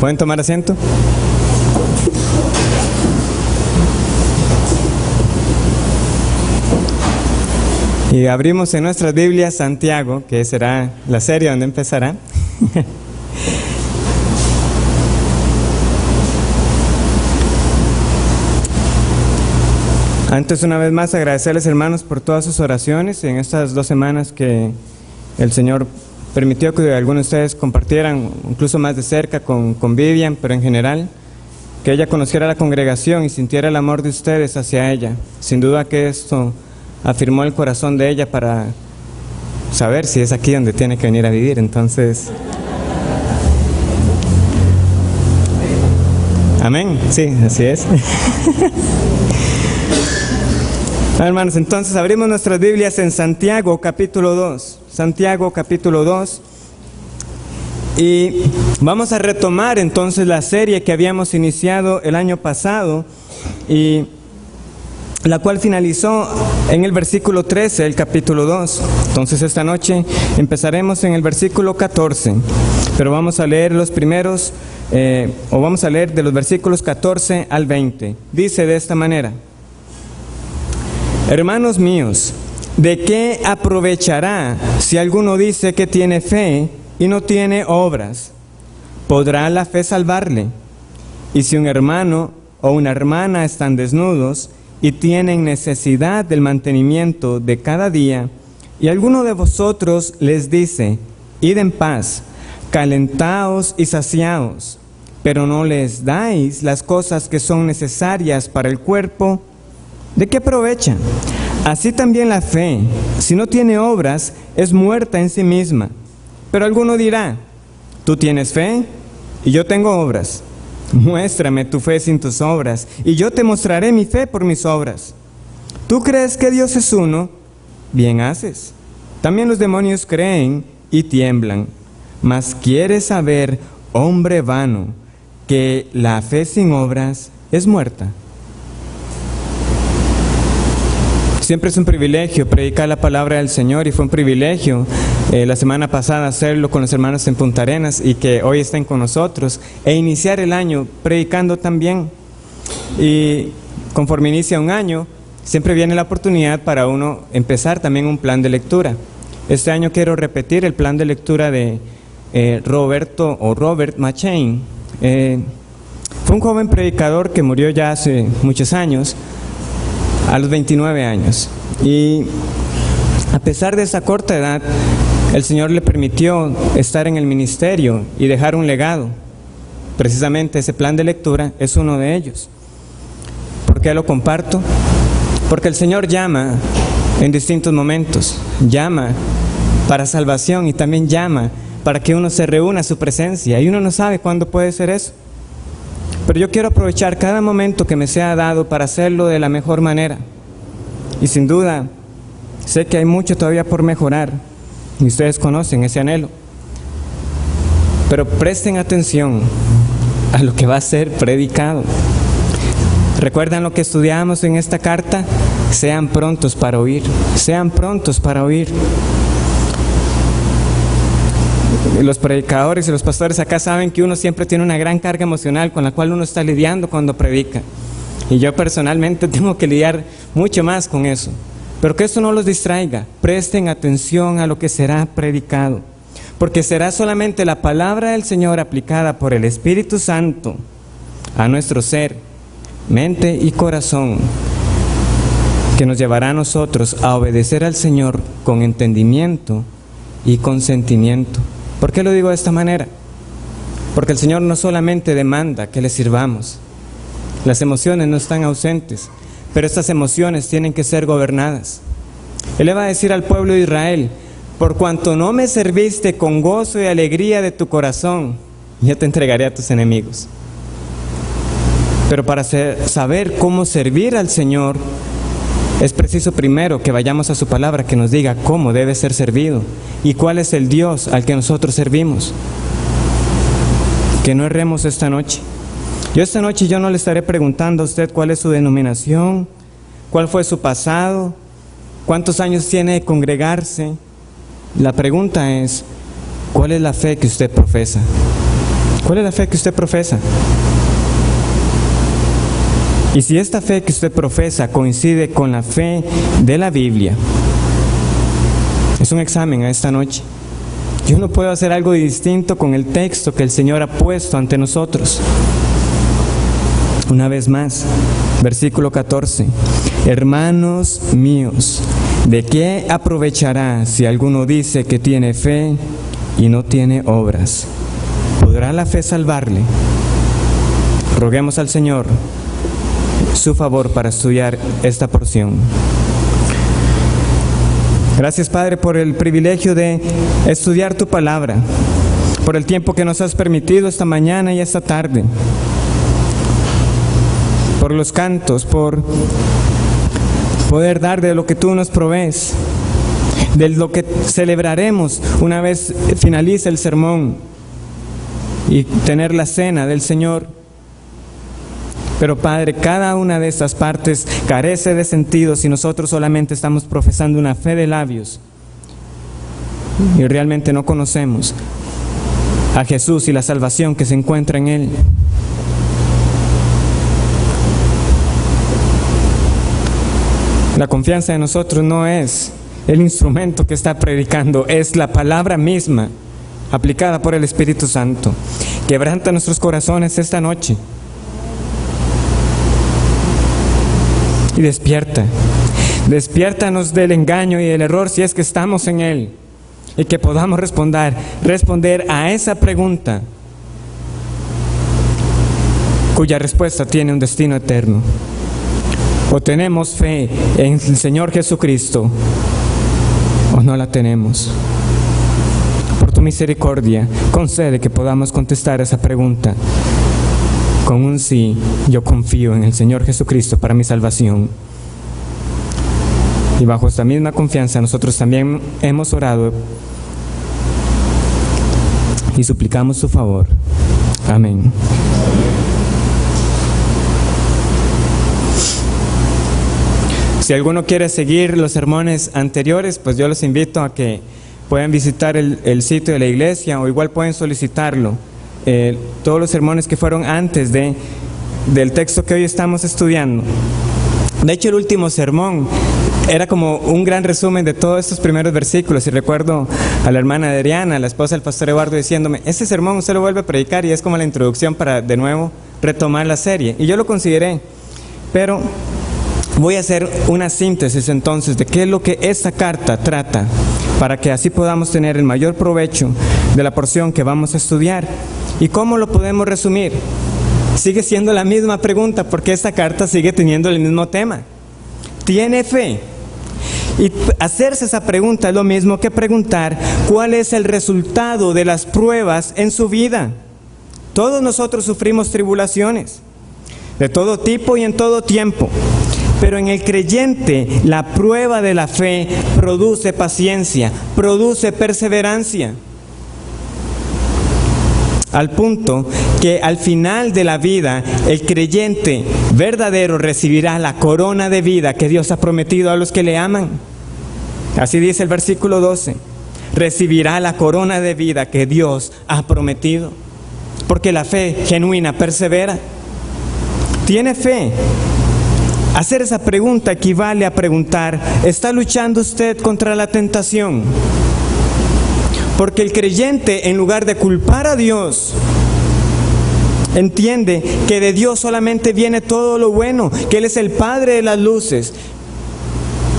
¿Pueden tomar asiento? Y abrimos en nuestras Biblias Santiago, que será la serie donde empezará. Antes, una vez más, agradecerles, hermanos, por todas sus oraciones en estas 2 semanas que el Señor permitió que algunos de ustedes compartieran, incluso más de cerca con Vivian, pero en general, que ella conociera la congregación y sintiera el amor de ustedes hacia ella. Sin duda que esto afirmó el corazón de ella para saber si es aquí donde tiene que venir a vivir. Entonces, amén, sí, así es. Hermanos, entonces abrimos nuestras Biblias en Santiago capítulo 2. Santiago capítulo 2. Y vamos a retomar entonces la serie que habíamos iniciado el año pasado, y la cual finalizó en el versículo 13 del capítulo 2. Entonces esta noche empezaremos en el versículo 14, pero vamos a leer los primeros, vamos a leer de los versículos 14 al 20. Dice de esta manera: Hermanos míos, ¿de qué aprovechará si alguno dice que tiene fe y no tiene obras? ¿Podrá la fe salvarle? Y si un hermano o una hermana están desnudos y tienen necesidad del mantenimiento de cada día, y alguno de vosotros les dice: id en paz, calentaos y saciaos, pero no les dais las cosas que son necesarias para el cuerpo, ¿de qué aprovecha? Así también la fe, si no tiene obras, es muerta en sí misma. Pero alguno dirá: tú tienes fe y yo tengo obras. Muéstrame tu fe sin tus obras, y yo te mostraré mi fe por mis obras. ¿Tú crees que Dios es uno? Bien haces. También los demonios creen y tiemblan. Mas quieres saber, hombre vano, que la fe sin obras es muerta. Siempre es un privilegio predicar la palabra del Señor, y fue un privilegio la semana pasada hacerlo con los hermanos en Punta Arenas, y que hoy estén con nosotros, e iniciar el año predicando también. Y conforme inicia un año, siempre viene la oportunidad para uno empezar también un plan de lectura. Este año quiero repetir el plan de lectura de Robert McCheyne. Fue un joven predicador que murió ya hace muchos años, a los 29 años, y a pesar de esa corta edad, el Señor le permitió estar en el ministerio y dejar un legado. Precisamente ese plan de lectura es uno de ellos. ¿Por qué lo comparto? Porque el Señor llama en distintos momentos, llama para salvación y también llama para que uno se reúna a su presencia, y uno no sabe cuándo puede ser eso. Pero yo quiero aprovechar cada momento que me sea dado para hacerlo de la mejor manera. Y sin duda, sé que hay mucho todavía por mejorar, y ustedes conocen ese anhelo. Pero presten atención a lo que va a ser predicado. ¿Recuerdan lo que estudiamos en esta carta? Sean prontos para oír, sean prontos para oír. Los predicadores y los pastores acá saben que uno siempre tiene una gran carga emocional con la cual uno está lidiando cuando predica. Y yo personalmente tengo que lidiar mucho más con eso. Pero que esto no los distraiga. Presten atención a lo que será predicado, porque será solamente la palabra del Señor aplicada por el Espíritu Santo a nuestro ser, mente y corazón, que nos llevará a nosotros a obedecer al Señor con entendimiento y con sentimiento. ¿Por qué lo digo de esta manera? Porque el Señor no solamente demanda que le sirvamos. Las emociones no están ausentes, pero estas emociones tienen que ser gobernadas. Él le va a decir al pueblo de Israel: por cuanto no me serviste con gozo y alegría de tu corazón, yo te entregaré a tus enemigos. Pero para saber cómo servir al Señor, es preciso primero que vayamos a su palabra, que nos diga cómo debe ser servido y cuál es el Dios al que nosotros servimos. Que no erremos esta noche. Esta noche yo no le estaré preguntando a usted cuál es su denominación, cuál fue su pasado, cuántos años tiene de congregarse. La pregunta es: ¿cuál es la fe que usted profesa? ¿Cuál es la fe que usted profesa? Y si esta fe que usted profesa coincide con la fe de la Biblia, es un examen a esta noche. Yo no puedo hacer algo distinto con el texto que el Señor ha puesto ante nosotros. Una vez más, versículo 14. Hermanos míos, ¿de qué aprovechará si alguno dice que tiene fe y no tiene obras? ¿Podrá la fe salvarle? Roguemos al Señor su favor para estudiar esta porción. Gracias, Padre, por el privilegio de estudiar tu palabra, por el tiempo que nos has permitido esta mañana y esta tarde, por los cantos, por poder dar de lo que tú nos provees, de lo que celebraremos una vez finalice el sermón y tener la cena del Señor. Pero, Padre, cada una de estas partes carece de sentido si nosotros solamente estamos profesando una fe de labios y realmente no conocemos a Jesús y la salvación que se encuentra en Él. La confianza de nosotros no es el instrumento que está predicando, es la palabra misma aplicada por el Espíritu Santo. Quebranta nuestros corazones esta noche y despiértanos del engaño y del error si es que estamos en él, y que podamos responder a esa pregunta cuya respuesta tiene un destino eterno. O tenemos fe en el Señor Jesucristo o no la tenemos. Por tu misericordia, concede que podamos contestar esa pregunta con un sí: yo confío en el Señor Jesucristo para mi salvación. Y bajo esta misma confianza nosotros también hemos orado y suplicamos su favor. Amén. Si alguno quiere seguir los sermones anteriores, pues yo los invito a que puedan visitar el sitio de la iglesia, o igual pueden solicitarlo. Todos los sermones que fueron antes del texto que hoy estamos estudiando. De hecho, el último sermón era como un gran resumen de todos estos primeros versículos, y recuerdo a la hermana Adriana, la esposa del pastor Eduardo, diciéndome: ese sermón usted lo vuelve a predicar y es como la introducción para de nuevo retomar la serie. Y yo lo consideré, pero voy a hacer una síntesis entonces de qué es lo que esta carta trata, para que así podamos tener el mayor provecho de la porción que vamos a estudiar. ¿Y cómo lo podemos resumir? Sigue siendo la misma pregunta, porque esta carta sigue teniendo el mismo tema. ¿Tiene fe? Y hacerse esa pregunta es lo mismo que preguntar cuál es el resultado de las pruebas en su vida. Todos nosotros sufrimos tribulaciones de todo tipo y en todo tiempo. Pero en el creyente, la prueba de la fe produce paciencia, produce perseverancia. Al punto que al final de la vida, el creyente verdadero recibirá la corona de vida que Dios ha prometido a los que le aman. Así dice el versículo 12. Recibirá la corona de vida que Dios ha prometido. Porque la fe genuina persevera. ¿Tiene fe? Hacer esa pregunta equivale a preguntar: ¿está luchando usted contra la tentación? Porque el creyente, en lugar de culpar a Dios, entiende que de Dios solamente viene todo lo bueno, que Él es el Padre de las luces,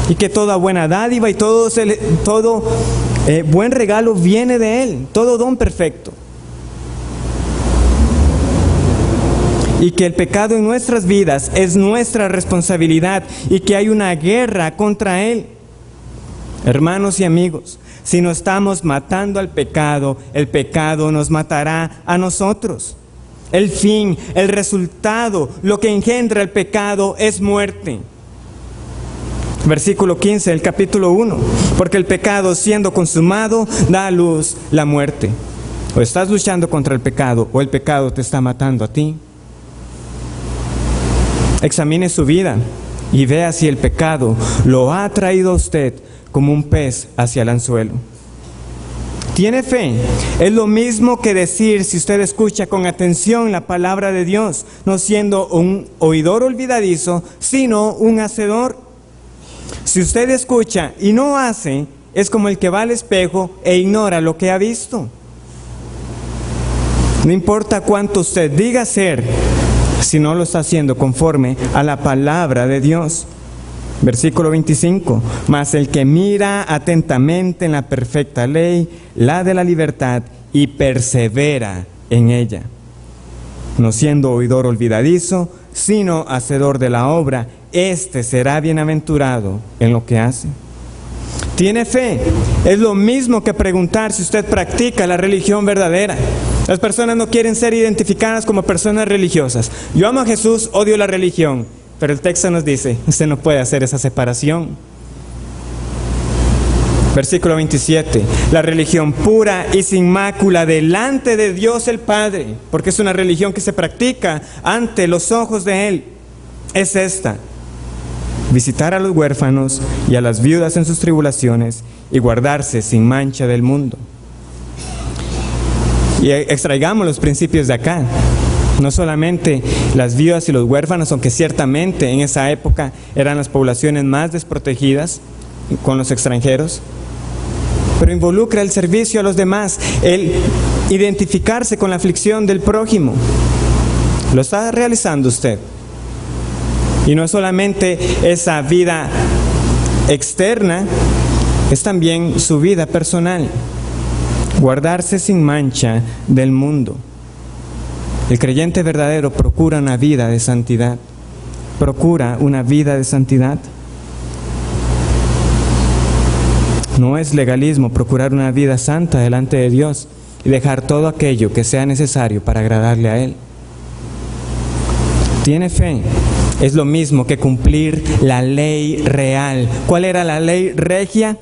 y que toda buena dádiva y todo buen regalo viene de Él, todo don perfecto. Y que el pecado en nuestras vidas es nuestra responsabilidad y que hay una guerra contra él. Hermanos y amigos, si no estamos matando al pecado, el pecado nos matará a nosotros. El fin, el resultado, lo que engendra el pecado es muerte. Versículo 15 del capítulo 1. Porque el pecado, siendo consumado, da a luz la muerte. O estás luchando contra el pecado, o el pecado te está matando a ti. Examine su vida y vea si el pecado lo ha traído a usted como un pez hacia el anzuelo. Tiene fe. Es lo mismo que decir, si usted escucha con atención la palabra de Dios, no siendo un oidor olvidadizo, sino un hacedor. Si usted escucha y no hace, es como el que va al espejo e ignora lo que ha visto. No importa cuánto usted diga ser, si no lo está haciendo conforme a la palabra de Dios. Versículo 25, mas el que mira atentamente en la perfecta ley, la de la libertad, y persevera en ella, no siendo oidor olvidadizo, sino hacedor de la obra, éste será bienaventurado en lo que hace. Tiene fe. Es lo mismo que preguntar si usted practica la religión verdadera. Las personas no quieren ser identificadas como personas religiosas. Yo amo a Jesús, odio la religión. Pero el texto nos dice, usted no puede hacer esa separación. Versículo 27, la religión pura y sin mácula delante de Dios el Padre, porque es una religión que se practica ante los ojos de Él, es esta: visitar a los huérfanos y a las viudas en sus tribulaciones y guardarse sin mancha del mundo. Y extraigamos los principios de acá. No solamente las viudas y los huérfanos, aunque ciertamente en esa época eran las poblaciones más desprotegidas con los extranjeros, pero involucra el servicio a los demás, el identificarse con la aflicción del prójimo. Lo está realizando usted. Y no es solamente esa vida externa, es también su vida personal. Guardarse sin mancha del mundo. El creyente verdadero procura una vida de santidad. Procura una vida de santidad. No es legalismo procurar una vida santa delante de Dios y dejar todo aquello que sea necesario para agradarle a Él. Tiene fe. Es lo mismo que cumplir la ley real. ¿Cuál era la ley regia?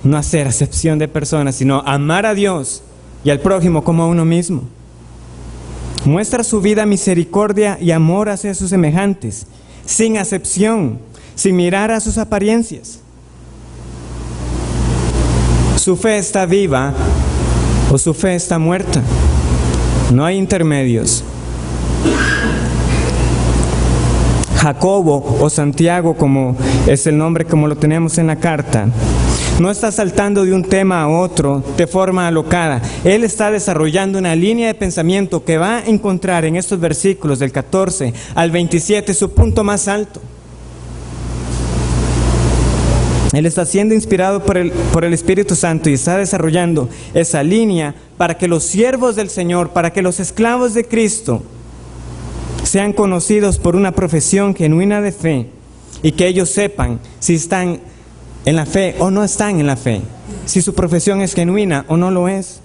No hacer acepción de personas, sino amar a Dios y al prójimo como a uno mismo. Muestra su vida misericordia y amor hacia sus semejantes, sin acepción, sin mirar a sus apariencias. Su fe está viva o su fe está muerta. No hay intermedios. Jacobo o Santiago, como es el nombre como lo tenemos en la carta, no está saltando de un tema a otro de forma alocada. Él está desarrollando una línea de pensamiento que va a encontrar en estos versículos del 14 al 27 su punto más alto. Él está siendo inspirado por el Espíritu Santo y está desarrollando esa línea para que los siervos del Señor, para que los esclavos de Cristo sean conocidos por una profesión genuina de fe y que ellos sepan si están en la fe o no están en la fe, si su profesión es genuina o no lo es.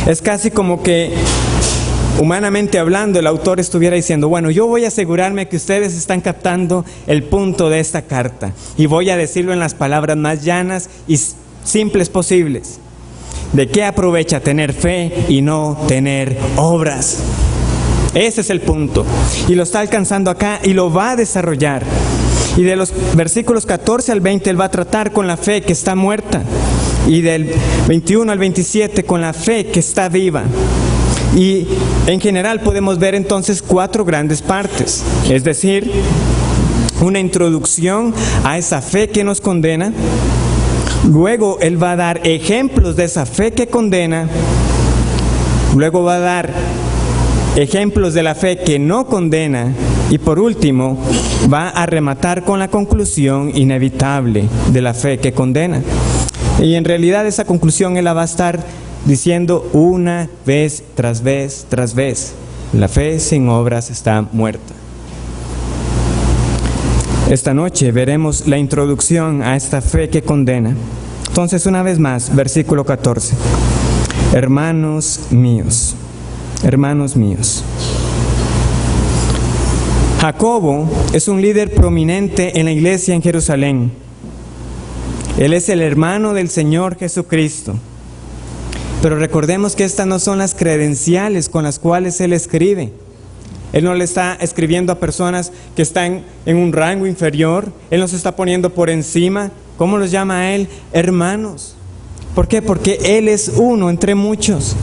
Es casi como que, humanamente hablando, el autor estuviera diciendo, bueno, yo voy a asegurarme que ustedes están captando el punto de esta carta y voy a decirlo en las palabras más llanas y simples posibles. ¿De qué aprovecha tener fe y no tener obras? Ese es el punto. Y lo está alcanzando acá y lo va a desarrollar. Y de los versículos 14 al 20 él va a tratar con la fe que está muerta. Y del 21 al 27 con la fe que está viva. Y en general podemos ver entonces 4 grandes partes. Es decir, una introducción a esa fe que nos condena. Luego él va a dar ejemplos de esa fe que condena. Luego va a dar ejemplos de la fe que no condena. Y por último, va a rematar con la conclusión inevitable de la fe que condena. Y en realidad esa conclusión él la va a estar diciendo una vez tras vez tras vez. La fe sin obras está muerta. Esta noche veremos la introducción a esta fe que condena. Entonces, una vez más, versículo 14. Hermanos míos, hermanos míos. Jacobo es un líder prominente en la iglesia en Jerusalén. Él es el hermano del Señor Jesucristo. Pero recordemos que estas no son las credenciales con las cuales él escribe. Él no le está escribiendo a personas que están en un rango inferior. Él no se está poniendo por encima. ¿Cómo los llama a Él? Hermanos. ¿Por qué? Porque Él es uno entre muchos.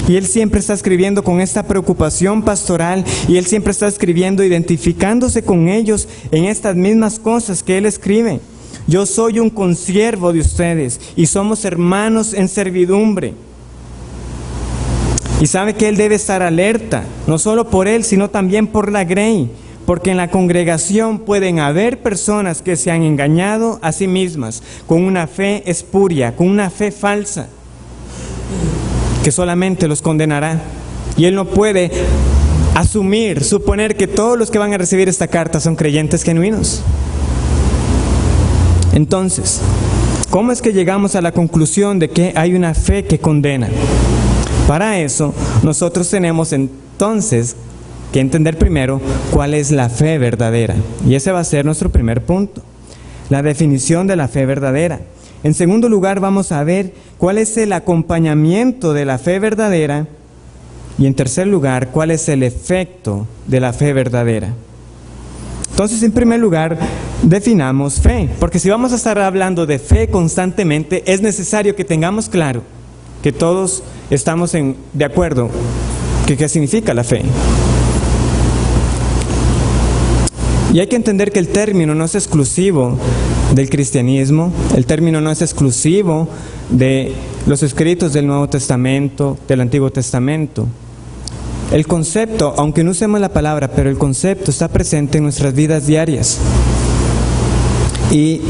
Y Él siempre está escribiendo con esta preocupación pastoral, y Él siempre está escribiendo identificándose con ellos en estas mismas cosas que Él escribe. Yo soy un consiervo de ustedes y somos hermanos en servidumbre. Y sabe que Él debe estar alerta, no solo por Él, sino también por la grey, porque en la congregación pueden haber personas que se han engañado a sí mismas con una fe espuria, con una fe falsa, que solamente los condenará. Y Él no puede suponer que todos los que van a recibir esta carta son creyentes genuinos. Entonces, ¿cómo es que llegamos a la conclusión de que hay una fe que condena? Para eso, nosotros tenemos entonces que entender primero cuál es la fe verdadera. Y ese va a ser nuestro primer punto, la definición de la fe verdadera. En segundo lugar, vamos a ver cuál es el acompañamiento de la fe verdadera. Y en tercer lugar, cuál es el efecto de la fe verdadera. Entonces, en primer lugar, definamos fe, porque si vamos a estar hablando de fe constantemente, es necesario que tengamos claro que todos estamos de acuerdo que qué significa la fe. Y hay que entender que el término no es exclusivo del cristianismo, el término no es exclusivo de los escritos del Nuevo Testamento, del Antiguo Testamento. El concepto, aunque no usemos la palabra, pero el concepto está presente en nuestras vidas diarias. Y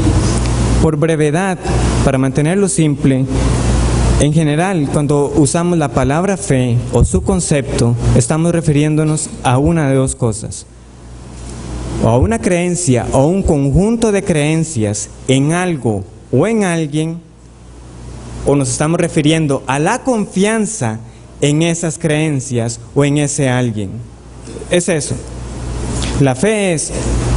por brevedad, para mantenerlo simple, en general, cuando usamos la palabra fe o su concepto, estamos refiriéndonos a una de dos cosas: o a una creencia o un conjunto de creencias en algo o en alguien, o nos estamos refiriendo a la confianza en esas creencias o en ese alguien. Es eso. La fe es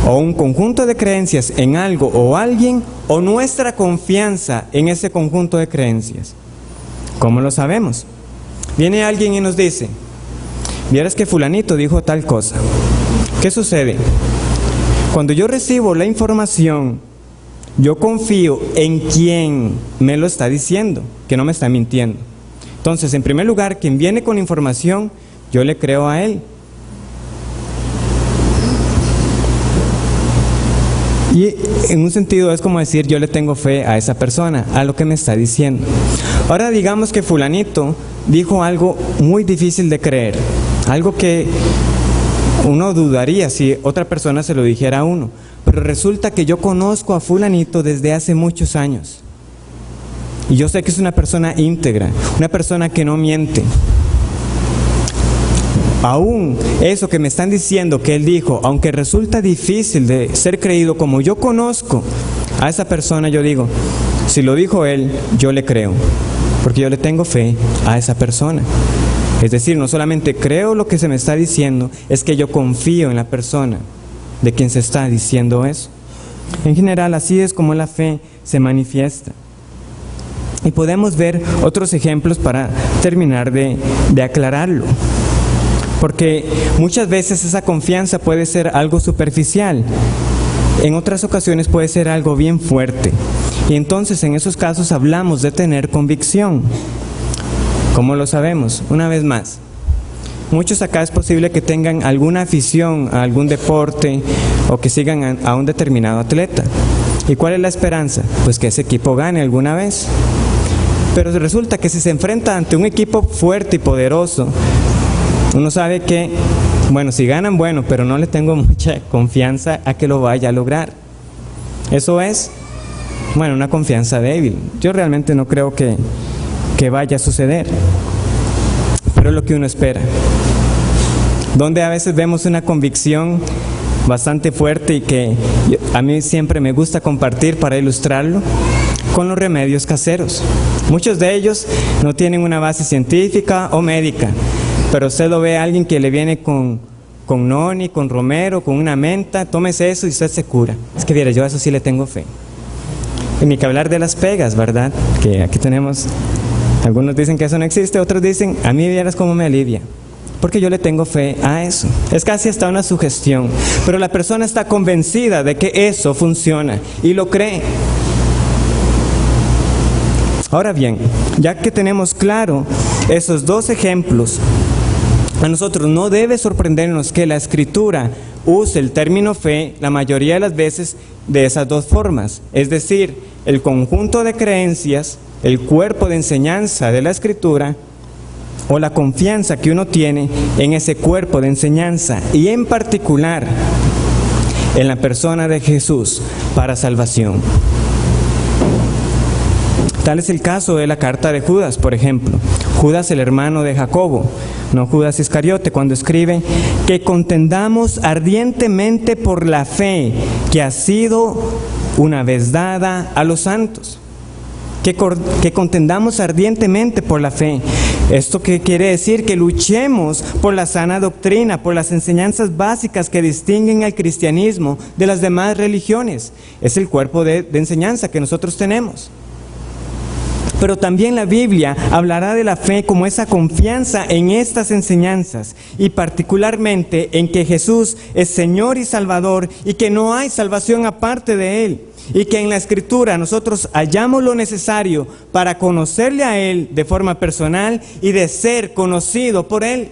o un conjunto de creencias en algo o alguien, o nuestra confianza en ese conjunto de creencias. ¿Cómo lo sabemos? Viene alguien y nos dice: vieras que fulanito dijo tal cosa. ¿Qué sucede? Cuando yo recibo la información, yo confío en quien me lo está diciendo, que no me está mintiendo. Entonces, en primer lugar, quien viene con información, yo le creo a él. Y en un sentido es como decir, yo le tengo fe a esa persona, a lo que me está diciendo. Ahora digamos que fulanito dijo algo muy difícil de creer, algo que uno dudaría si otra persona se lo dijera a uno. Pero resulta que yo conozco a fulanito desde hace muchos años. Y yo sé que es una persona íntegra, una persona que no miente. Aún eso que me están diciendo que él dijo, aunque resulta difícil de ser creído, como yo conozco a esa persona, yo digo, si lo dijo él, yo le creo, porque yo le tengo fe a esa persona. Es decir, no solamente creo lo que se me está diciendo, es que yo confío en la persona de quien se está diciendo eso. En general, así es como la fe se manifiesta. Y podemos ver otros ejemplos para terminar de aclararlo. Porque muchas veces esa confianza puede ser algo superficial. En otras ocasiones puede ser algo bien fuerte. Y entonces en esos casos hablamos de tener convicción. ¿Cómo lo sabemos? Una vez más, muchos acá es posible que tengan alguna afición a algún deporte o que sigan a un determinado atleta. ¿Y cuál es la esperanza? Pues que ese equipo gane alguna vez. Pero resulta que si se enfrenta ante un equipo fuerte y poderoso, uno sabe que, bueno, si ganan, bueno, pero no le tengo mucha confianza a que lo vaya a lograr. Eso es, bueno, una confianza débil. Yo realmente no creo que vaya a suceder, pero es lo que uno espera. Donde a veces vemos una convicción bastante fuerte y que a mí siempre me gusta compartir para ilustrarlo, con los remedios caseros. Muchos de ellos no tienen una base científica o médica, pero usted lo ve a alguien que le viene con noni, con romero, con una menta, tómese eso y usted se cura. Es que, yo a eso sí le tengo fe. Y ni que hablar de las pegas, ¿verdad? Que aquí tenemos, algunos dicen que eso no existe, otros dicen, a mí vieras cómo me alivia. porque yo le tengo fe a eso. Es casi hasta una sugestión, pero la persona está convencida de que eso funciona y lo cree. Ahora bien, ya que tenemos claro esos dos ejemplos, a nosotros no debe sorprendernos que la Escritura use el término fe la mayoría de las veces de esas dos formas, es decir, el conjunto de creencias, el cuerpo de enseñanza de la Escritura, o la confianza que uno tiene en ese cuerpo de enseñanza, y en particular en la persona de Jesús para salvación. Tal es el caso de la carta de Judas, por ejemplo. Judas, el hermano de Jacobo, no Judas Iscariote, cuando escribe que contendamos ardientemente por la fe que ha sido una vez dada a los santos. Que contendamos ardientemente por la fe. ¿Esto qué quiere decir? Que luchemos por la sana doctrina, por las enseñanzas básicas que distinguen al cristianismo de las demás religiones. Es el cuerpo de enseñanza que nosotros tenemos. Pero también la Biblia hablará de la fe como esa confianza en estas enseñanzas, y particularmente en que Jesús es Señor y Salvador, y que no hay salvación aparte de Él, y que en la Escritura nosotros hallamos lo necesario para conocerle a Él de forma personal y de ser conocido por Él.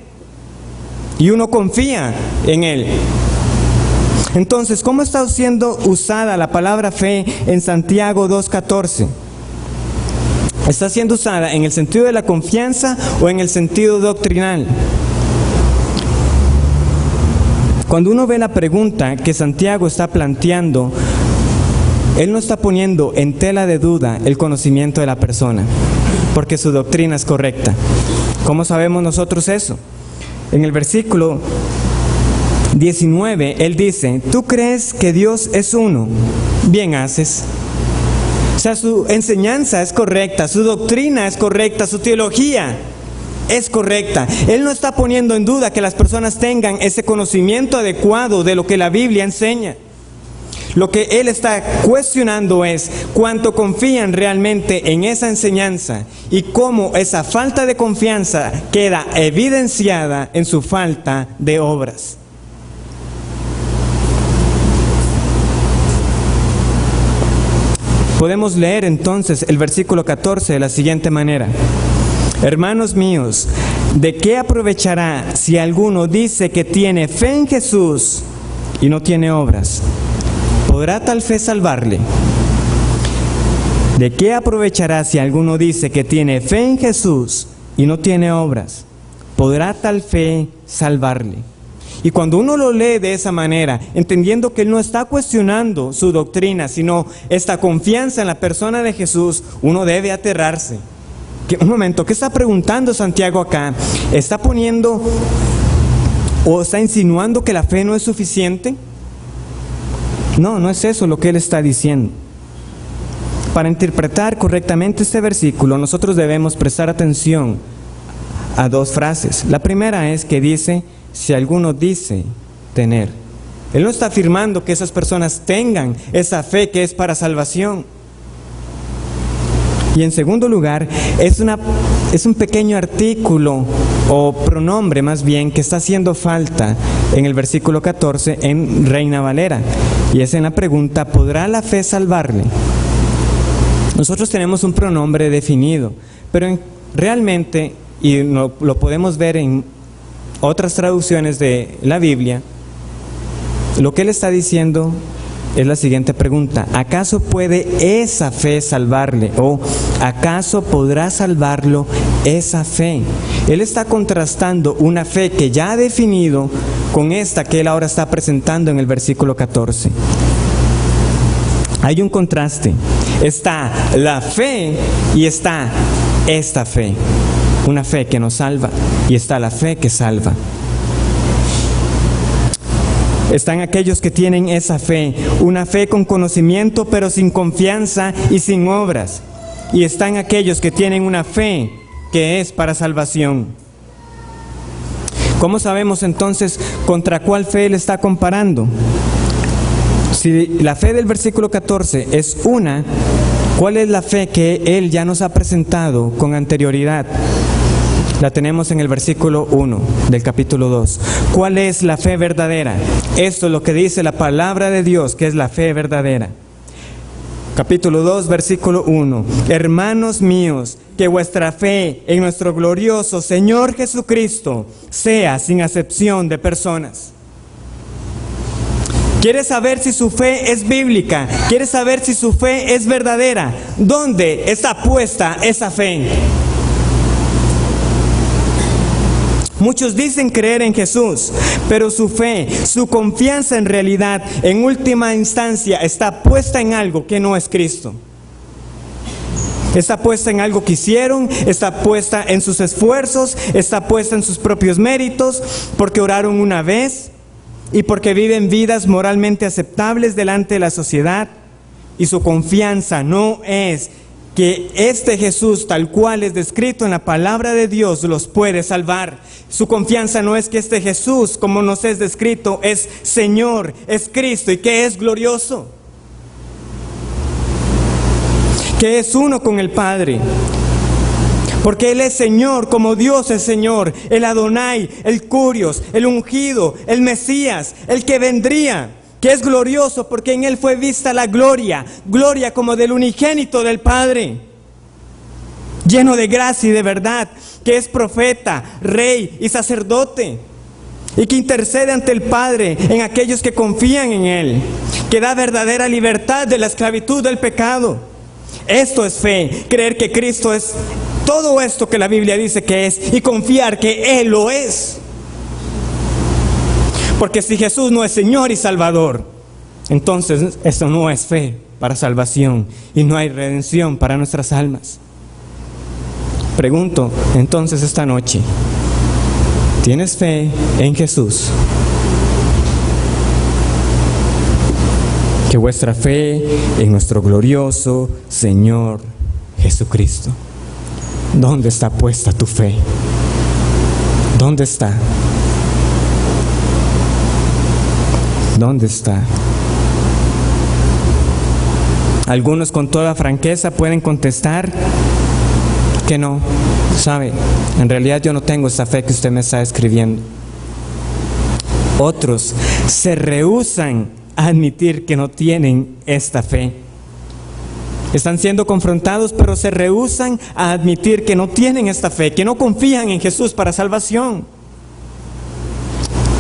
Y uno confía en Él. Entonces, ¿cómo está siendo usada la palabra fe en Santiago 2:14? ¿Está siendo usada en el sentido de la confianza o en el sentido doctrinal? Cuando uno ve la pregunta que Santiago está planteando, él no está poniendo en tela de duda el conocimiento de la persona, porque su doctrina es correcta. ¿Cómo sabemos nosotros eso? En el versículo 19, él dice: ¿tú crees que Dios es uno? Bien haces. O sea, su enseñanza es correcta, su doctrina es correcta, su teología es correcta. Él no está poniendo en duda que las personas tengan ese conocimiento adecuado de lo que la Biblia enseña. Lo que él está cuestionando es cuánto confían realmente en esa enseñanza y cómo esa falta de confianza queda evidenciada en su falta de obras. Podemos leer entonces el versículo 14 de la siguiente manera: hermanos míos, ¿de qué aprovechará si alguno dice que tiene fe en Jesús y no tiene obras? ¿Podrá tal fe salvarle? ¿De qué aprovechará si alguno dice que tiene fe en Jesús y no tiene obras? ¿Podrá tal fe salvarle? Y cuando uno lo lee de esa manera, entendiendo que él no está cuestionando su doctrina, sino esta confianza en la persona de Jesús, uno debe aterrarse. Un momento, ¿qué está preguntando Santiago acá? ¿Está poniendo o está insinuando que la fe no es suficiente? No, no es eso lo que él está diciendo. Para interpretar correctamente este versículo, nosotros debemos prestar atención a dos frases. La primera es que dice: si alguno dice tener. Él no está afirmando que esas personas tengan esa fe que es para salvación. Y en segundo lugar, es un pequeño artículo o pronombre más bien que está haciendo falta en el versículo 14 en Reina Valera. Y es en la pregunta: ¿podrá la fe salvarle? Nosotros tenemos un pronombre definido, pero realmente, y lo podemos ver en otras traducciones de la Biblia, lo que él está diciendo es la siguiente pregunta: ¿acaso puede esa fe salvarle? ¿O acaso podrá salvarlo esa fe? Él está contrastando una fe que ya ha definido con esta que él ahora está presentando en el versículo 14. Hay un contraste. Está la fe y está esta fe. Una fe que nos salva y está la fe que salva. Están aquellos que tienen esa fe, una fe con conocimiento pero sin confianza y sin obras. Y están aquellos que tienen una fe que es para salvación. ¿Cómo sabemos entonces contra cuál fe él está comparando? Si la fe del versículo 14 es una, ¿cuál es la fe que él ya nos ha presentado con anterioridad? La tenemos en el versículo 1 del capítulo 2. ¿Cuál es la fe verdadera? Esto es lo que dice la palabra de Dios, que es la fe verdadera. Capítulo 2, versículo 1. Hermanos míos, que vuestra fe en nuestro glorioso Señor Jesucristo sea sin acepción de personas. ¿Quiere saber si su fe es bíblica? ¿Quiere saber si su fe es verdadera? ¿Dónde está puesta esa fe? Muchos dicen creer en Jesús, pero su fe, su confianza en realidad, en última instancia, está puesta en algo que no es Cristo. Está puesta en algo que hicieron, está puesta en sus esfuerzos, está puesta en sus propios méritos, porque oraron una vez y porque viven vidas moralmente aceptables delante de la sociedad. Y su confianza no es que este Jesús, tal cual es descrito en la palabra de Dios, los puede salvar. Su confianza no es que este Jesús, como nos es descrito, es Señor, es Cristo y que es glorioso, que es uno con el Padre. Porque Él es Señor, como Dios es Señor, el Adonai, el Curios, el ungido, el Mesías, el que vendría, que es glorioso porque en Él fue vista la gloria, gloria como del unigénito del Padre, lleno de gracia y de verdad, que es profeta, rey y sacerdote, y que intercede ante el Padre en aquellos que confían en Él, que da verdadera libertad de la esclavitud del pecado. Esto es fe, creer que Cristo es todo esto que la Biblia dice que es y confiar que Él lo es. Porque si Jesús no es Señor y Salvador, entonces esto no es fe para salvación y no hay redención para nuestras almas. Pregunto entonces esta noche, ¿tienes fe en Jesús? Que vuestra fe en nuestro glorioso Señor Jesucristo. ¿Dónde está puesta tu fe? ¿Dónde está? ¿Dónde está? Algunos con toda franqueza pueden contestar que no. ¿Sabe? En realidad yo no tengo esa fe que usted me está escribiendo. Otros se rehúsan a admitir que no tienen esta fe. Están siendo confrontados, pero se rehúsan a admitir que no tienen esta fe, que no confían en Jesús para salvación.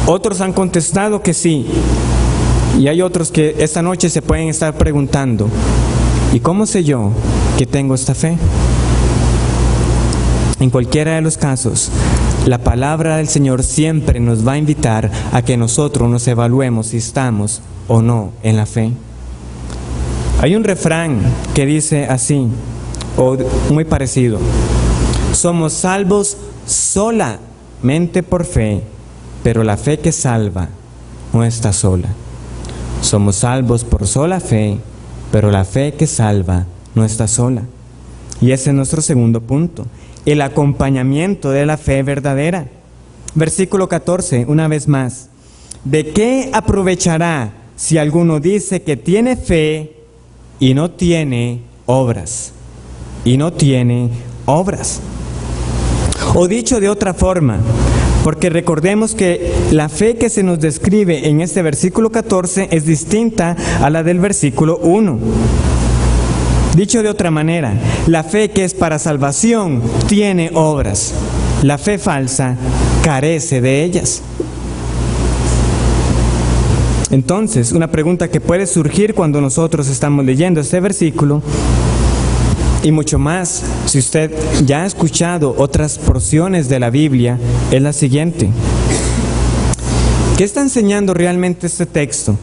Otros han contestado que sí. Y hay otros que esta noche se pueden estar preguntando, ¿y cómo sé yo que tengo esta fe? En cualquiera de los casos, la palabra del Señor siempre nos va a invitar a que nosotros nos evaluemos si estamos o no en la fe. Hay un refrán que dice así, o muy parecido: somos salvos solamente por fe, pero la fe que salva no está sola. Somos salvos por sola fe, pero la fe que salva no está sola. Y ese es nuestro segundo punto, el acompañamiento de la fe verdadera. Versículo 14, una vez más. ¿De qué aprovechará si alguno dice que tiene fe y no tiene obras? Y no tiene obras. O dicho de otra forma, porque recordemos que la fe que se nos describe en este versículo 14 es distinta a la del versículo 1. Dicho de otra manera, la fe que es para salvación tiene obras. La fe falsa carece de ellas. Entonces, una pregunta que puede surgir cuando nosotros estamos leyendo este versículo, y mucho más si usted ya ha escuchado otras porciones de la Biblia, es la siguiente: ¿qué está enseñando realmente este texto?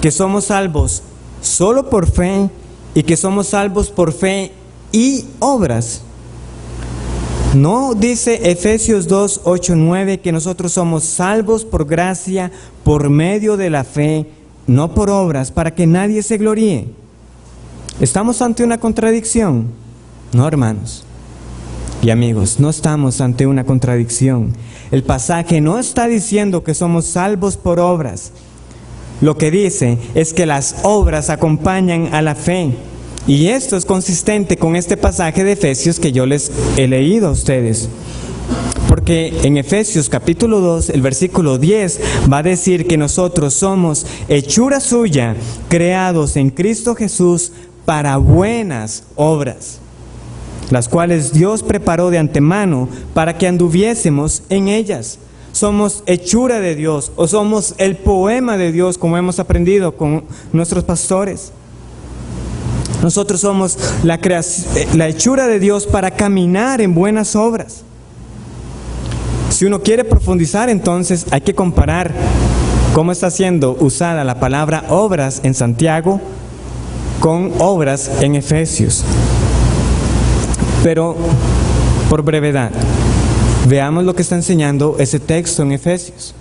¿Que somos salvos solo por fe y que somos salvos por fe y obras? ¿No dice Efesios 2, 8, 9 que nosotros somos salvos por gracia, por medio de la fe, no por obras, para que nadie se gloríe? ¿Estamos ante una contradicción? No, hermanos y amigos, no estamos ante una contradicción. El pasaje no está diciendo que somos salvos por obras. Lo que dice es que las obras acompañan a la fe. Y esto es consistente con este pasaje de Efesios que yo les he leído a ustedes. Porque en Efesios capítulo 2, el versículo 10, va a decir que nosotros somos hechura suya, creados en Cristo Jesús para buenas obras, las cuales Dios preparó de antemano para que anduviésemos en ellas. Somos hechura de Dios, o somos el poema de Dios, como hemos aprendido con nuestros pastores. Nosotros somos la hechura de Dios para caminar en buenas obras. Si uno quiere profundizar, entonces hay que comparar cómo está siendo usada la palabra obras en Santiago con obras en Efesios. Pero, por brevedad, veamos lo que está enseñando ese texto en Efesios.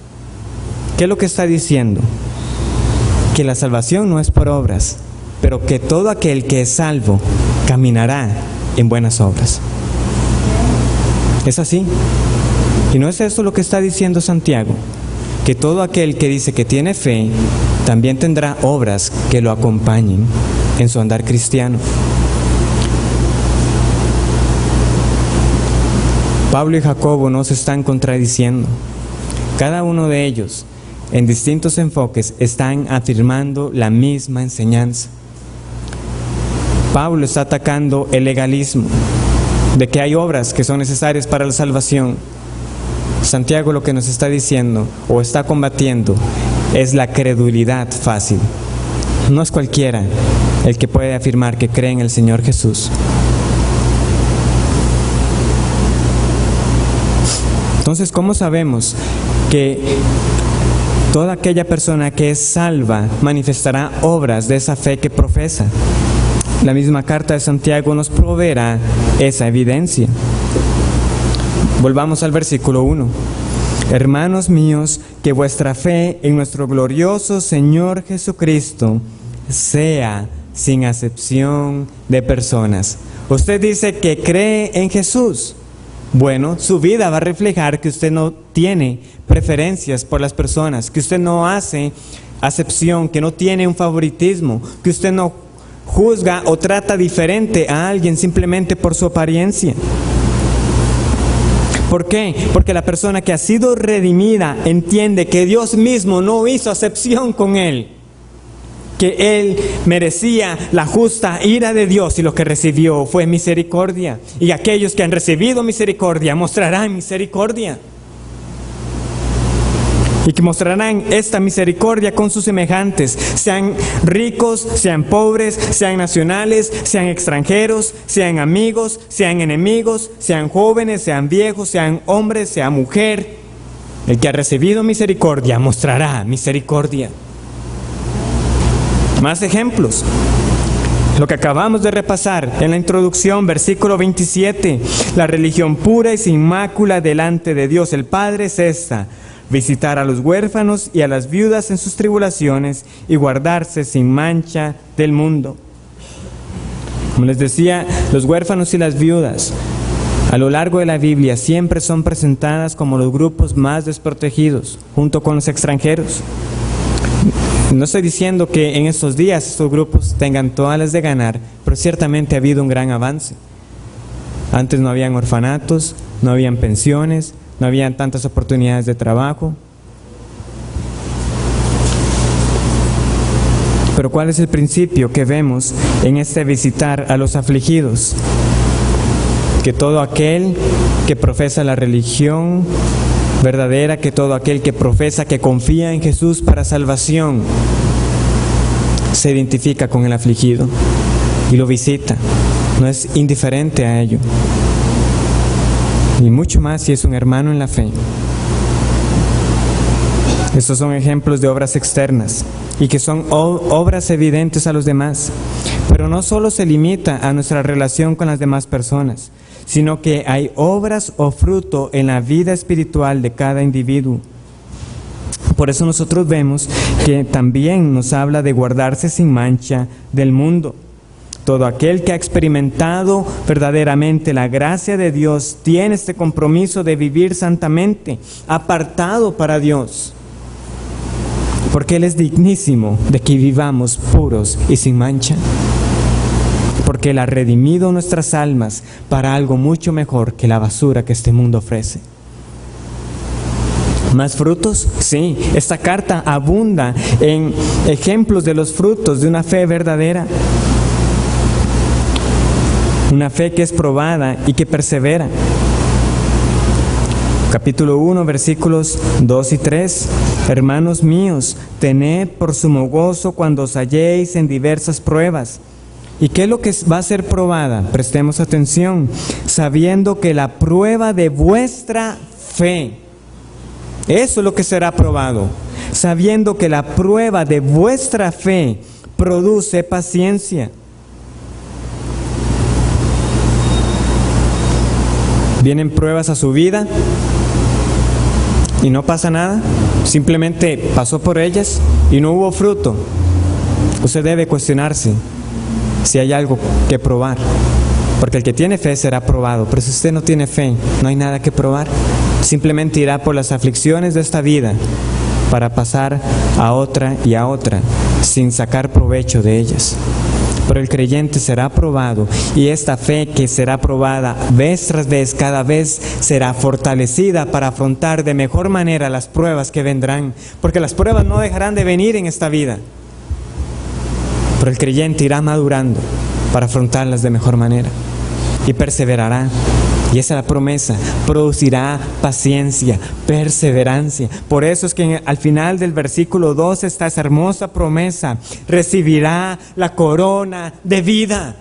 ¿Qué es lo que está diciendo? Que la salvación no es por obras, pero que todo aquel que es salvo caminará en buenas obras. Es así. Y no es eso lo que está diciendo Santiago, que todo aquel que dice que tiene fe, también tendrá obras que lo acompañen en su andar cristiano. Pablo y Jacobo no se están contradiciendo. Cada uno de ellos, en distintos enfoques, están afirmando la misma enseñanza. Pablo está atacando el legalismo, de que hay obras que son necesarias para la salvación. Santiago lo que nos está diciendo, o está combatiendo, es la credulidad fácil. No es cualquiera el que puede afirmar que cree en el Señor Jesús. Entonces, ¿cómo sabemos que toda aquella persona que es salva manifestará obras de esa fe que profesa? La misma carta de Santiago nos proveerá esa evidencia. Volvamos al versículo 1. Hermanos míos, que vuestra fe en nuestro glorioso Señor Jesucristo sea sin acepción de personas. Usted dice que cree en Jesús. Bueno, su vida va a reflejar que usted no tiene preferencias por las personas, que usted no hace acepción, que no tiene un favoritismo, que usted no juzga o trata diferente a alguien simplemente por su apariencia. ¿Por qué? Porque la persona que ha sido redimida entiende que Dios mismo no hizo acepción con él, que él merecía la justa ira de Dios y lo que recibió fue misericordia. Y aquellos que han recibido misericordia mostrarán misericordia. Y que mostrarán esta misericordia con sus semejantes, sean ricos, sean pobres, sean nacionales, sean extranjeros, sean amigos, sean enemigos, sean jóvenes, sean viejos, sean hombres, sea mujer. El que ha recibido misericordia mostrará misericordia. Más ejemplos. Lo que acabamos de repasar en la introducción, versículo 27. La religión pura y sin mácula delante de Dios el Padre es esta: visitar a los huérfanos y a las viudas en sus tribulaciones y guardarse sin mancha del mundo. Como les decía, los huérfanos y las viudas a lo largo de la Biblia siempre son presentadas como los grupos más desprotegidos, junto con los extranjeros. No estoy diciendo que en estos días estos grupos tengan todas las de ganar, pero ciertamente ha habido un gran avance. Antes no habían orfanatos, no habían pensiones, no habían tantas oportunidades de trabajo. Pero ¿cuál es el principio que vemos en este visitar a los afligidos? Que todo aquel que profesa la religión verdadera, que todo aquel que profesa que confía en Jesús para salvación, se identifica con el afligido y lo visita, no es indiferente a ello, y mucho más si es un hermano en la fe. Estos son ejemplos de obras externas y que son obras evidentes a los demás, pero no solo se limita a nuestra relación con las demás personas, sino que hay obras o fruto en la vida espiritual de cada individuo. Por eso nosotros vemos que también nos habla de guardarse sin mancha del mundo. Todo aquel que ha experimentado verdaderamente la gracia de Dios tiene este compromiso de vivir santamente, apartado para Dios, porque Él es dignísimo de que vivamos puros y sin mancha. Porque Él ha redimido nuestras almas para algo mucho mejor que la basura que este mundo ofrece. ¿Más frutos? Sí, esta carta abunda en ejemplos de los frutos de una fe verdadera. Una fe que es probada y que persevera. Capítulo 1, versículos 2 y 3. Hermanos míos, tened por sumo gozo cuando os halléis en diversas pruebas. ¿Y qué es lo que va a ser probada? Prestemos atención. Sabiendo que la prueba de vuestra fe, eso es lo que será probado. Sabiendo que la prueba de vuestra fe produce paciencia. Vienen pruebas a su vida y no pasa nada. Simplemente pasó por ellas y no hubo fruto. Usted debe cuestionarse si hay algo que probar. Porque el que tiene fe será probado. Pero si usted no tiene fe, no hay nada que probar. Simplemente irá por las aflicciones de esta vida para pasar a otra y a otra sin sacar provecho de ellas. Pero el creyente será probado, y esta fe que será probada vez tras vez, cada vez será fortalecida para afrontar de mejor manera las pruebas que vendrán. Porque las pruebas no dejarán de venir en esta vida. Pero el creyente irá madurando para afrontarlas de mejor manera y perseverará. Y esa es la promesa, producirá paciencia, perseverancia. Por eso es que al final del versículo 2 está esa hermosa promesa: recibirá la corona de vida,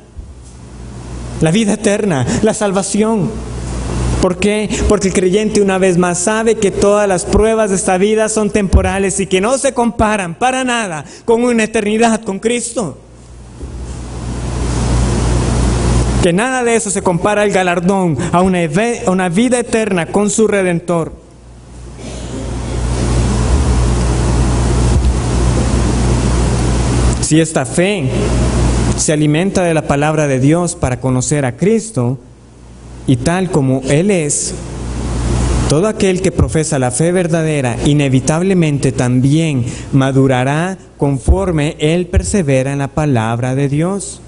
la vida eterna, la salvación. ¿Por qué? Porque el creyente una vez más sabe que todas las pruebas de esta vida son temporales y que no se comparan para nada con una eternidad con Cristo. Que nada de eso se compara al galardón, a una vida eterna con su Redentor. Si esta fe se alimenta de la palabra de Dios para conocer a Cristo, y tal como Él es, todo aquel que profesa la fe verdadera inevitablemente también madurará conforme Él persevera en la palabra de Dios.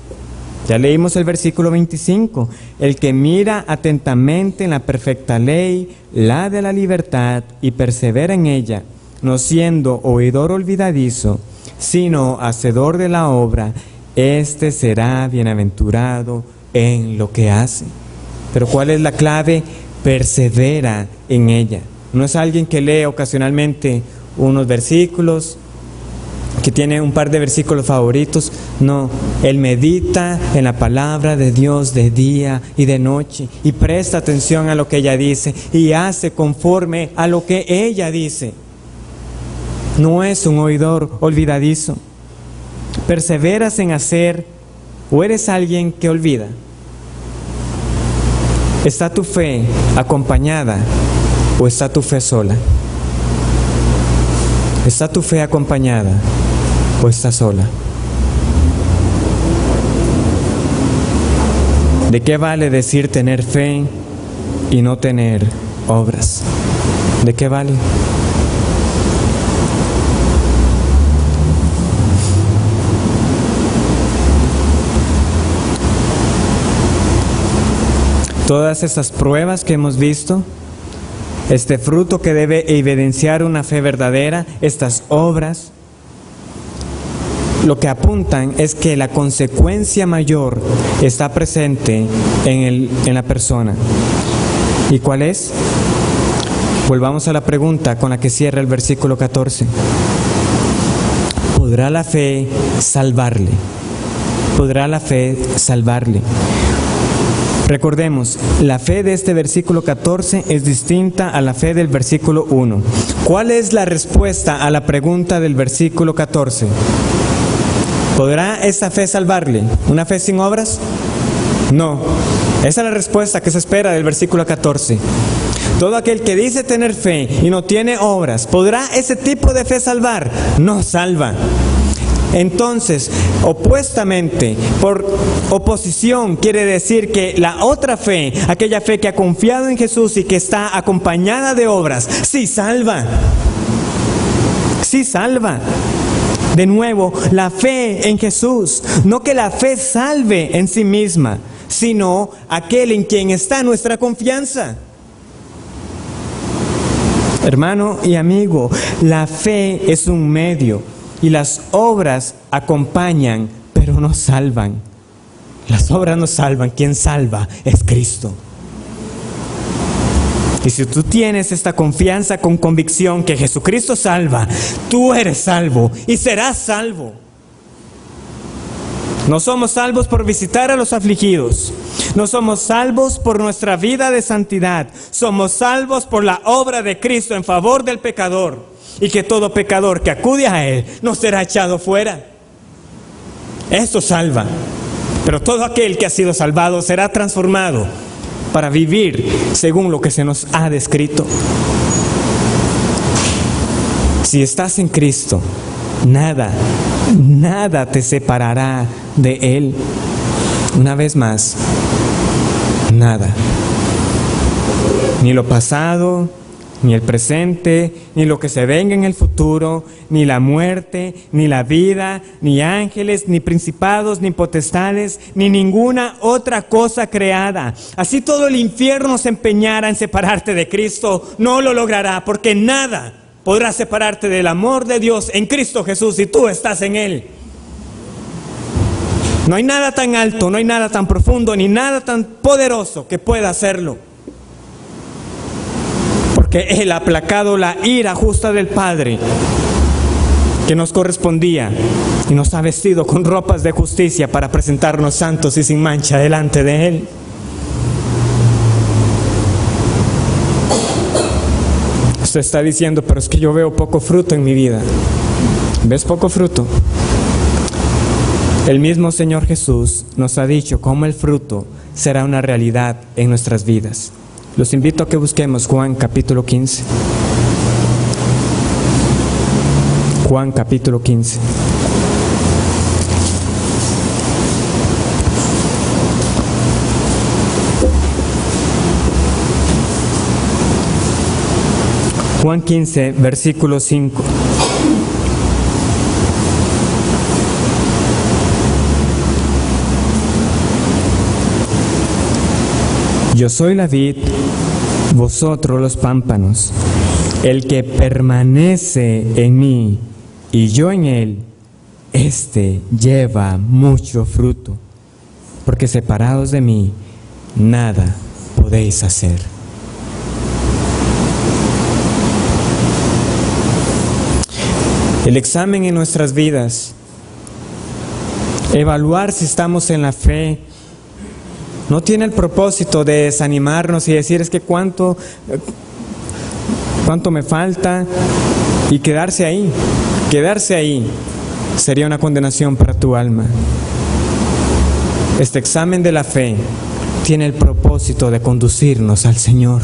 Ya leímos el versículo 25. El que mira atentamente en la perfecta ley, la de la libertad, y persevera en ella, no siendo oidor olvidadizo, sino hacedor de la obra, éste será bienaventurado en lo que hace. Pero ¿cuál es la clave? Persevera en ella. No es alguien que lee ocasionalmente unos versículos, que tiene un par de versículos favoritos. No, él medita en la palabra de Dios de día y de noche y presta atención a lo que ella dice y hace conforme a lo que ella dice. No es un oidor olvidadizo. ¿Perseveras en hacer o eres alguien que olvida? ¿Está tu fe acompañada o está tu fe sola? ¿Está tu fe acompañada o está sola? ¿De qué vale decir tener fe y no tener obras? ¿De qué vale? Todas estas pruebas que hemos visto, este fruto que debe evidenciar una fe verdadera, estas obras, lo que apuntan es que la consecuencia mayor está presente en la persona. ¿Y cuál es? Volvamos a la pregunta con la que cierra el versículo 14. ¿Podrá la fe salvarle? ¿Podrá la fe salvarle? Recordemos, la fe de este versículo 14 es distinta a la fe del versículo 1. ¿Cuál es la respuesta a la pregunta del versículo 14? ¿Podrá esa fe salvarle? ¿Una fe sin obras? No. Esa es la respuesta que se espera del versículo 14. Todo aquel que dice tener fe y no tiene obras, ¿podrá ese tipo de fe salvar? No salva. Entonces, opuestamente, por oposición, quiere decir que la otra fe, aquella fe que ha confiado en Jesús y que está acompañada de obras, sí salva. Sí salva. De nuevo, la fe en Jesús, no que la fe salve en sí misma, sino aquel en quien está nuestra confianza. Hermano y amigo, la fe es un medio y las obras acompañan, pero no salvan. Las obras no salvan, quien salva es Cristo. Y si tú tienes esta confianza con convicción que Jesucristo salva, tú eres salvo y serás salvo. No somos salvos por visitar a los afligidos. No somos salvos por nuestra vida de santidad. Somos salvos por la obra de Cristo en favor del pecador. Y que todo pecador que acude a Él no será echado fuera. Eso salva. Pero todo aquel que ha sido salvado será transformado para vivir según lo que se nos ha descrito. Si estás en Cristo, nada te separará de Él. Una vez más, nada. Ni lo pasado, ni el presente, ni lo que se venga en el futuro, ni la muerte, ni la vida, ni ángeles, ni principados, ni potestades, ni ninguna otra cosa creada. Así todo el infierno se empeñara en separarte de Cristo, no lo logrará, porque nada podrá separarte del amor de Dios en Cristo Jesús si tú estás en Él. No hay nada tan alto, no hay nada tan profundo, ni nada tan poderoso que pueda hacerlo. Porque Él ha aplacado la ira justa del Padre que nos correspondía y nos ha vestido con ropas de justicia para presentarnos santos y sin mancha delante de Él. Usted está diciendo, pero es que yo veo poco fruto en mi vida. ¿Ves poco fruto? El mismo Señor Jesús nos ha dicho cómo el fruto será una realidad en nuestras vidas. Los invito a que busquemos Juan capítulo 15. Juan capítulo 15. Juan 15, versículo 5. Yo soy la vid, vosotros los pámpanos. El que permanece en mí y yo en él, éste lleva mucho fruto, porque separados de mí, nada podéis hacer. El examen en nuestras vidas, evaluar si estamos en la fe, no tiene el propósito de desanimarnos y decir es que cuánto me falta y quedarse ahí. Quedarse ahí sería una condenación para tu alma. Este examen de la fe tiene el propósito de conducirnos al Señor.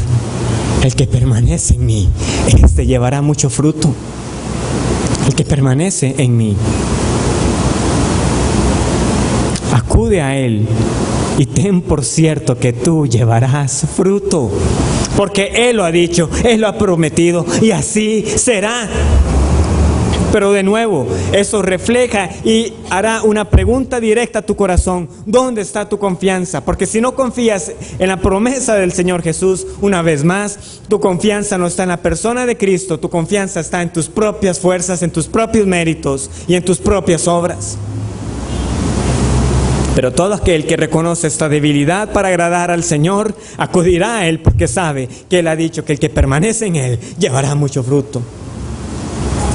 El que permanece en mí, este llevará mucho fruto. El que permanece en mí, acude a Él y ten por cierto que tú llevarás fruto, porque Él lo ha dicho, Él lo ha prometido y así será. Pero de nuevo, eso refleja y hará una pregunta directa a tu corazón: ¿dónde está tu confianza? Porque si no confías en la promesa del Señor Jesús, una vez más, tu confianza no está en la persona de Cristo, tu confianza está en tus propias fuerzas, en tus propios méritos y en tus propias obras. Pero todo aquel que reconoce esta debilidad para agradar al Señor, acudirá a Él porque sabe que Él ha dicho que el que permanece en Él llevará mucho fruto.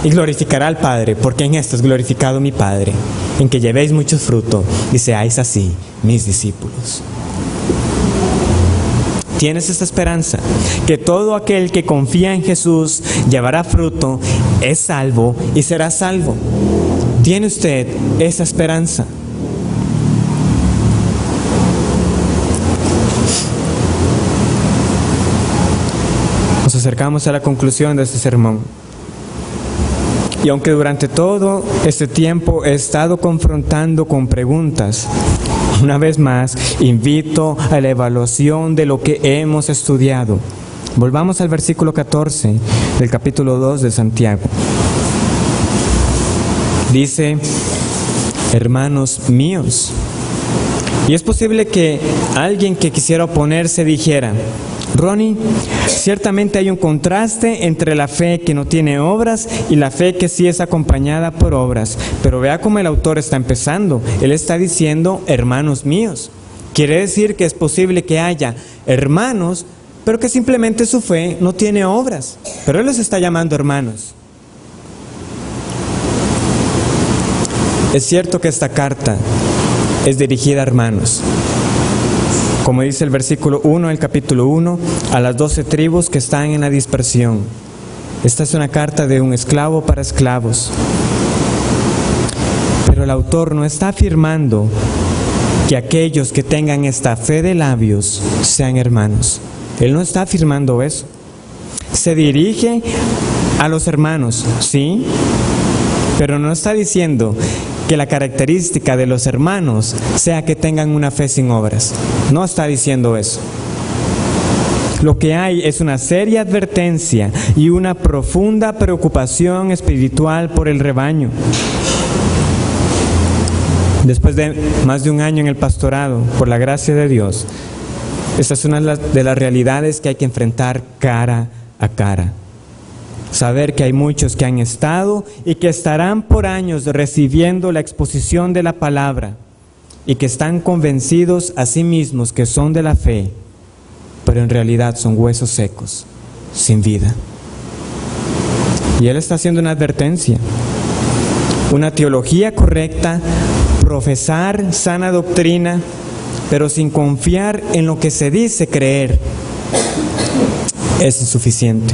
Y glorificará al Padre, porque en esto es glorificado mi Padre, en que llevéis mucho fruto y seáis así mis discípulos. Tienes esta esperanza, que todo aquel que confía en Jesús llevará fruto, es salvo y será salvo. ¿Tiene usted esa esperanza? Nos acercamos a la conclusión de este sermón. Y aunque durante todo este tiempo he estado confrontando con preguntas, una vez más invito a la evaluación de lo que hemos estudiado. Volvamos al versículo 14 del capítulo 2 de Santiago. Dice: hermanos míos, Y es posible que alguien que quisiera oponerse dijera: Ronnie, ciertamente hay un contraste entre la fe que no tiene obras y la fe que sí es acompañada por obras. Pero vea cómo el autor está empezando. Él está diciendo: hermanos míos. Quiere decir que es posible que haya hermanos, pero que simplemente su fe no tiene obras. Pero él los está llamando hermanos. Es cierto que esta carta es dirigida a hermanos. Como dice el versículo 1 del capítulo 1, a las 12 tribus que están en la dispersión. Esta es una carta de un esclavo para esclavos. Pero el autor no está afirmando que aquellos que tengan esta fe de labios sean hermanos. Él no está afirmando eso. Se dirige a los hermanos, sí, pero no está diciendo que la característica de los hermanos sea que tengan una fe sin obras. No está diciendo eso. Lo que hay es una seria advertencia y una profunda preocupación espiritual por el rebaño. Después de más de un año en el pastorado, por la gracia de Dios, esta es una de las realidades que hay que enfrentar cara a cara. Saber que hay muchos que han estado y que estarán por años recibiendo la exposición de la palabra y que están convencidos a sí mismos que son de la fe, pero en realidad son huesos secos, sin vida. Y él está haciendo una advertencia. Una teología correcta, profesar sana doctrina, pero sin confiar en lo que se dice creer, es insuficiente.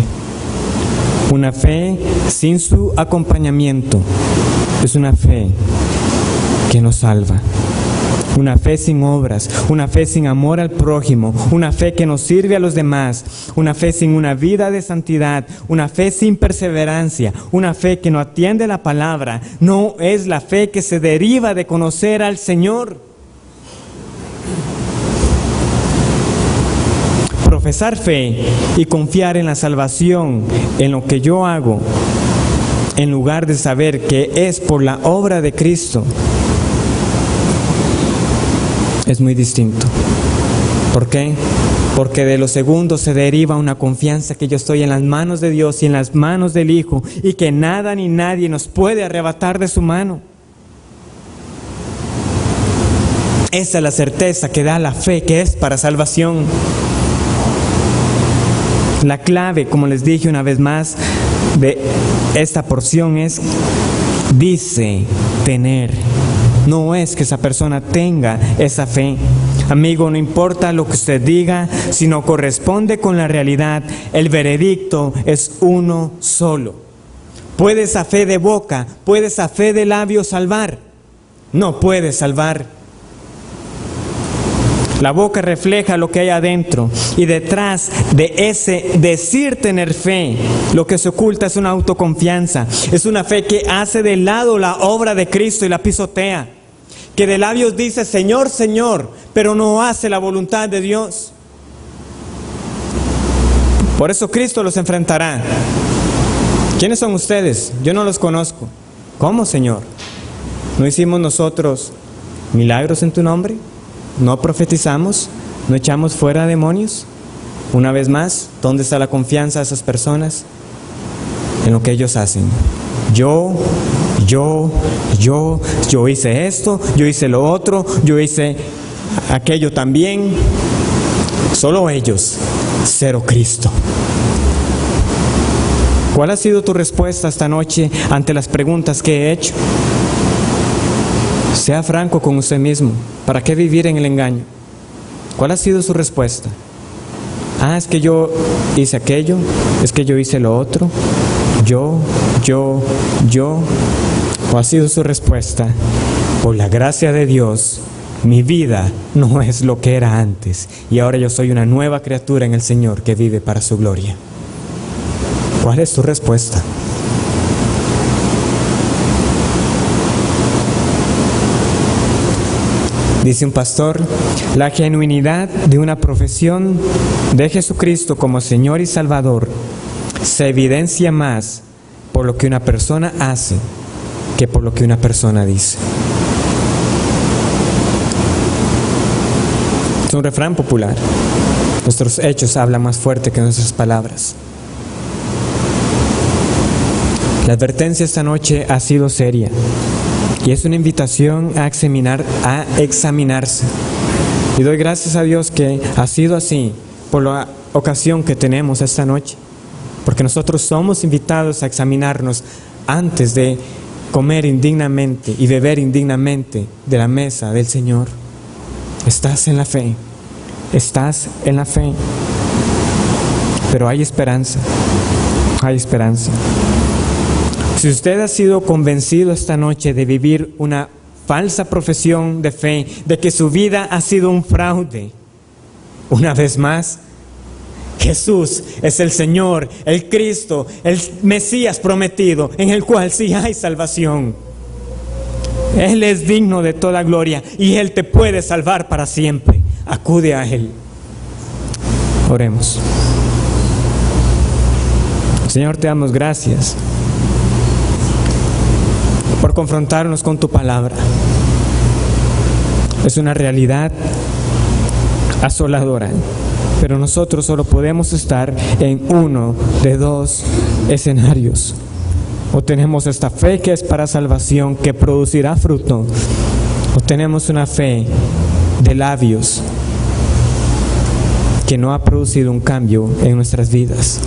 Una fe sin su acompañamiento es una fe que no salva. Una fe sin obras, una fe sin amor al prójimo, una fe que no sirve a los demás, una fe sin una vida de santidad, una fe sin perseverancia, una fe que no atiende la palabra, no es la fe que se deriva de conocer al Señor. Profesar fe y confiar en la salvación, en lo que yo hago, en lugar de saber que es por la obra de Cristo, es muy distinto. ¿Por qué? Porque de lo segundo se deriva una confianza que yo estoy en las manos de Dios y en las manos del Hijo, y que nada ni nadie nos puede arrebatar de su mano. Esa es la certeza que da la fe, que es para salvación. La clave, como les dije una vez más, de esta porción es: dice tener. No es que esa persona tenga esa fe. Amigo, no importa lo que usted diga, si no corresponde con la realidad, el veredicto es uno solo. ¿Puede esa fe de boca, puede esa fe de labios salvar? No puede salvar. La boca refleja lo que hay adentro, y detrás de ese decir tener fe, lo que se oculta es una autoconfianza, es una fe que hace de lado la obra de Cristo y la pisotea, que de labios dice Señor, Señor, pero no hace la voluntad de Dios. Por eso Cristo los enfrentará. ¿Quiénes son ustedes? Yo no los conozco. ¿Cómo, Señor? ¿No hicimos nosotros milagros en tu nombre? ¿No profetizamos? ¿No echamos fuera demonios? Una vez más, ¿dónde está la confianza de esas personas? En lo que ellos hacen. Yo hice esto, yo hice lo otro, yo hice aquello también. Solo ellos, cero Cristo. ¿Cuál ha sido tu respuesta esta noche ante las preguntas que he hecho? Sea franco con usted mismo. ¿Para qué vivir en el engaño? ¿Cuál ha sido su respuesta? Es que yo hice aquello, es que yo hice lo otro, yo. ¿O ha sido su respuesta? Por la gracia de Dios, mi vida no es lo que era antes, y ahora yo soy una nueva criatura en el Señor que vive para su gloria. ¿Cuál es tu respuesta? Dice un pastor: la genuinidad de una profesión de Jesucristo como Señor y Salvador se evidencia más por lo que una persona hace que por lo que una persona dice. Es un refrán popular. Nuestros hechos hablan más fuerte que nuestras palabras. La advertencia esta noche ha sido seria y es una invitación a examinarse. Y doy gracias a Dios que ha sido así por la ocasión que tenemos esta noche, porque nosotros somos invitados a examinarnos antes de comer indignamente y beber indignamente de la mesa del Señor. ¿Estás en la fe? ¿Estás en la fe? Pero hay esperanza, hay esperanza. Si usted ha sido convencido esta noche de vivir una falsa profesión de fe, de que su vida ha sido un fraude, una vez más, Jesús es el Señor, el Cristo, el Mesías prometido, en el cual sí hay salvación. Él es digno de toda gloria y Él te puede salvar para siempre. Acude a Él. Oremos. Señor, te damos gracias por confrontarnos con tu palabra. Es una realidad asoladora, pero nosotros solo podemos estar en uno de dos escenarios. O tenemos esta fe que es para salvación, que producirá fruto, o tenemos una fe de labios que no ha producido un cambio en nuestras vidas.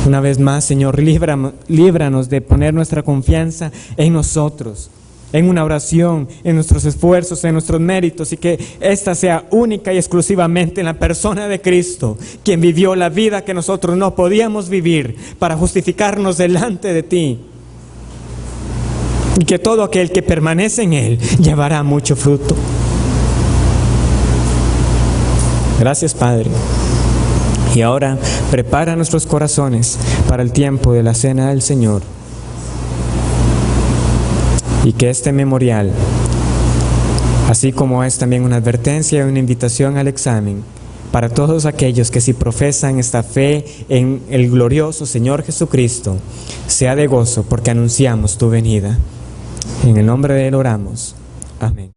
Una vez más, Señor, líbranos de poner nuestra confianza en nosotros, en una oración, en nuestros esfuerzos, en nuestros méritos, y que esta sea única y exclusivamente en la persona de Cristo, quien vivió la vida que nosotros no podíamos vivir para justificarnos delante de ti. Y que todo aquel que permanece en Él llevará mucho fruto. Gracias, Padre. Y ahora prepara nuestros corazones para el tiempo de la cena del Señor. Y que este memorial, así como es también una advertencia y una invitación al examen, para todos aquellos que si profesan esta fe en el glorioso Señor Jesucristo, sea de gozo porque anunciamos tu venida. En el nombre de Él oramos. Amén.